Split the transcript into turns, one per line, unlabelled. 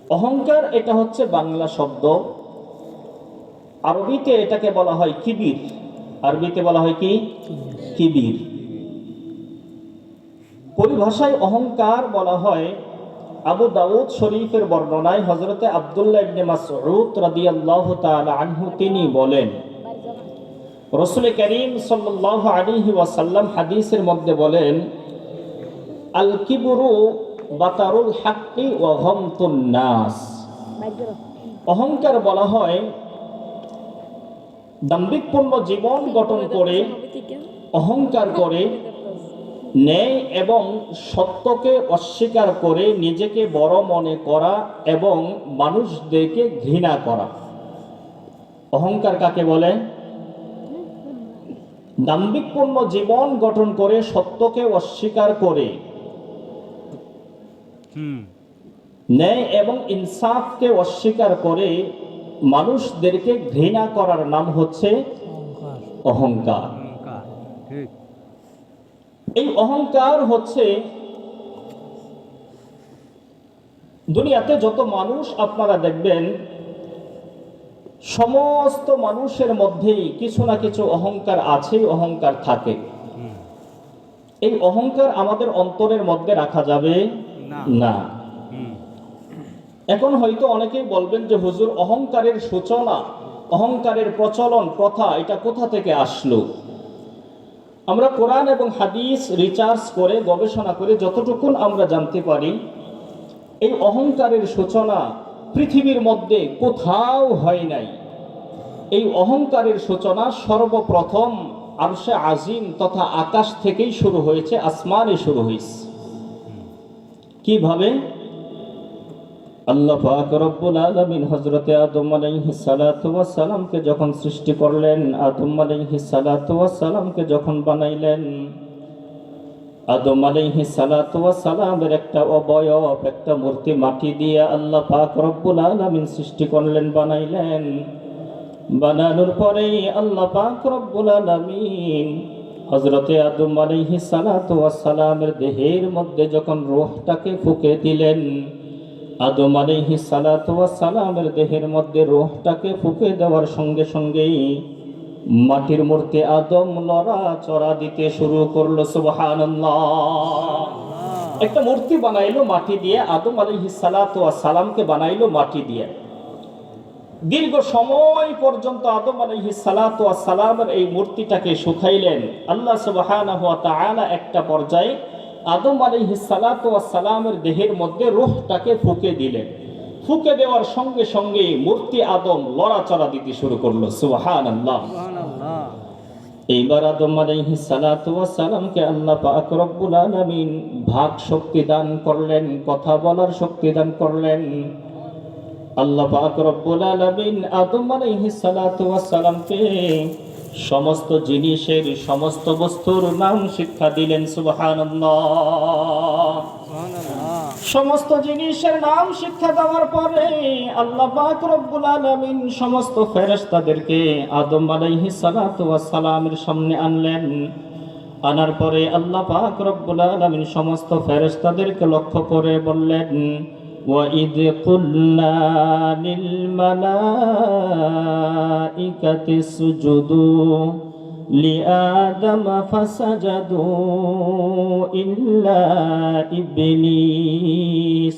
অহংকার এটা হচ্ছে বাংলা শব্দ, আরবিতে এটাকে বলা হয় কিবির। আরবিতে বলা হয় কি? কিবির। পরিভাষায় অহংকার বলা হয়, আবু দাউদ শরীফের বর্ণনায় হযরতে আব্দুল্লাহ ইবনে মাসউদ রাদিয়াল্লাহু তাআলা আনহু তিনি বলেন, রাসূল করিম সাল্লাল্লাহু আলাইহি ওয়াসাল্লাম হাদিসের মধ্যে বলেন, আল কিবরু বাতারুল হাক্কি ওয়া গমতুন নাস। অহংকার বলা হয় দাম্ভিকপূর্ণ জীবন গঠন করে, অহংকার করে, ন্যায় এবং সত্যকে অস্বীকার করে নিজেকে বড় মনে করা এবং মানুষদেরকে ঘৃণা করা। অহংকার কাকে বলে? দাম্ভিকপূর্ণ জীবন গঠন করে, সত্যকে অস্বীকার করে, ন্যায় এবং ইনসাফকে অস্বীকার করে মানুষদেরকে ঘৃণা করার নাম হচ্ছে অহংকার। এই অহংকার হচ্ছে দুনিয়াতে যত মানুষ আপনারা দেখবেন, সমস্ত মানুষের মধ্যেই কিছু না কিছু অহংকার আছে, অহংকার থাকে। এই অহংকার আমাদের অন্তরের মধ্যে রাখা যাবে না। এখন হয়তো অনেকেই বলবেন যে হুজুর, অহংকারের সূচনা, অহংকারের প্রচলন প্রথা এটা কোথা থেকে আসলো? আমরা কোরআন এবং হাদিস রিসার্চ করে, গবেষণা করে যতটুকু আমরা জানতে পারি, এই অহংকারের সূচনা পৃথিবীর মধ্যে কোথাও হয় নাই। এই অহংকারের সূচনা সর্বপ্রথম আরশে আজিম তথা আকাশ থেকেই শুরু হয়েছে, আসমানে শুরু হয়েছে। কিভাবে? আল্লাহ পাক রব্বুল আলামিন হযরতে আদম আলাইহিস সালাতু ওয়াস সালামকে যখন সৃষ্টি করলেন, আদম আলাইহিস সালাতু ওয়াস সালামকে যখন বানাইলেন, আদম আলাইহিস সালাতু ওয়াস সালামের একটা অবয়ব, একটা মূর্তি মাটি দিয়ে আল্লাহ পাক রব্বুল আলামিন সৃষ্টি করলেন, বানাইলেন। বানানোর পরে আল্লাহ পাক রব্বুল আলামিন হযরতে আদম আলাইহিস সালাতু ওয়াস সালামের দেহের মধ্যে যখন রূহটাকে ফুঁকে দিলেন, আদম আলাইহিস সালাতু ওয়াস সালামের দেহের মধ্যে রূহটাকে ফুঁকে দেওয়ার সঙ্গে সঙ্গেই মাটির মূর্তি আদম লড়াচড়া দিতে শুরু করলো। সুবহানাল্লাহ। একটা মূর্তি বানাইলো মাটি দিয়ে, আদম আলাইহিস সালাতু ওয়াস সালামকে বানাইলো মাটি দিয়ে। দীর্ঘ সময় পর্যন্ত আদম আলাইহিস সালাতু ওয়াস সালামের এই মূর্তিটাকে শুকাইলেন। আল্লাহ সুবহানাহু ওয়া তাআলা একটা পর্যায়ে আদম আলাইহিস সালাতু ওয়াস সালামের দেহের মধ্যে রূহটাকে ফুঁকে দিলেন। ফুঁকে দেওয়ার সঙ্গে সঙ্গে মূর্তি আদম লড়াচড়া দিতে শুরু করলো। সুবহানাল্লাহ। এইবার আদম আলাইহিস সালাতু ওয়াস সালামকে আল্লাহ পাক রব্বুল আলামিন ভাগ শক্তি দান করলেন, কথা বলার শক্তি দান করলেন। আল্লাহ পাক রব্বুল আলামিন আদম আলাইহিস সালাতু ওয়াস সালামকে সমস্ত জিনিসের, সমস্ত বস্তুর নাম শিক্ষা দিলেন। সুবহানাল্লাহ। সমস্ত জিনিসের নাম শিক্ষা দেওয়ার পরে আল্লাহ পাক রব্বুল আলামিন সমস্ত ফেরেশতাদেরকে আদম আলাইহিস সালাতু ওয়াস সালামের সামনে আনলেন। আনার পরে আল্লাহ পাক রব্বুল আলামিন সমস্ত ফেরেশতাদেরকে লক্ষ্য করে বললেন, وَإِذْ قُلْنَا لِلْمَلَائِكَةِ اسْجُدُوا لِآدَمَ فَسَجَدُوا إِلَّا إِبْلِيسَ